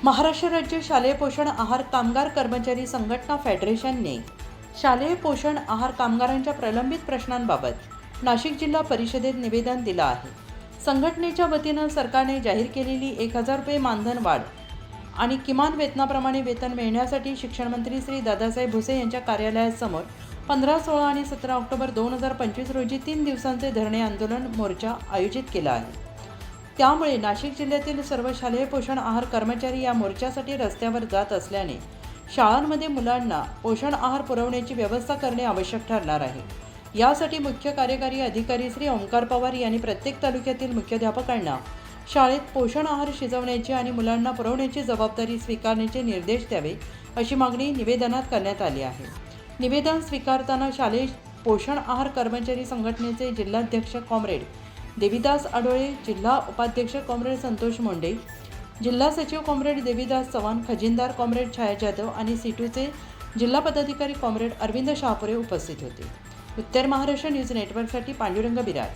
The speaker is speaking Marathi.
महाराष्ट्र राज्य शालेय पोषण आहार कामगार कर्मचारी संघटना फेडरेशनने शालेय पोषण आहार कामगारांच्या प्रलंबित प्रश्नांबाबत नाशिक जिल्हा परिषदेत निवेदन दिलं आहे। संघटनेच्या वतीनं सरकारने जाहीर केलेली 1000 रुपये मानधन वाढ आणि किमान वेतनाप्रमाणे वेतन मिळण्यासाठी शिक्षण मंत्री श्री दादासाहेब भुसे यांच्या कार्यालयासमोर 15, 16 आणि 17 ऑक्टोबर 2025 रोजी 3 दिवसांचे धरणे आंदोलन मोर्चा आयोजित केला आहे। त्यामुळे नाशिक जिल्ह्यातील सर्व शालेय पोषण आहार कर्मचारी या मोर्चासाठी रस्त्यावर जात असल्याने शाळांमध्ये मुलांना पोषण आहार पुरवण्याची व्यवस्था करणे आवश्यक ठरणार आहे। यासाठी मुख्य कार्यकारी अधिकारी श्री ओंकार पवार यांनी प्रत्येक तालुक्यातील मुख्याध्यापकांना शाळेत पोषण आहार शिजवण्याची आणि मुलांना पुरवण्याची जबाबदारी स्वीकारण्याचे निर्देश द्यावे अशी मागणी निवेदनात करण्यात आली आहे। निवेदन स्वीकारताना शालेय पोषण आहार कर्मचारी संघटनेचे जिल्हाध्यक्ष कॉम्रेड देवीदास आडोळे, जिल्हा उपाध्यक्ष कॉम्रेड संतोष मुंडे, जिल्हा सचिव कॉम्रेड देवीदास चव्हाण, खजिनदार कॉम्रेड छाया जाधव आणि C2चे जिल्हा पदाधिकारी कॉम्रेड अरविंद शहापुरे उपस्थित होते। उत्तर महाराष्ट्र न्यूज नेटवर्कसाठी पांडुरंग बिरार।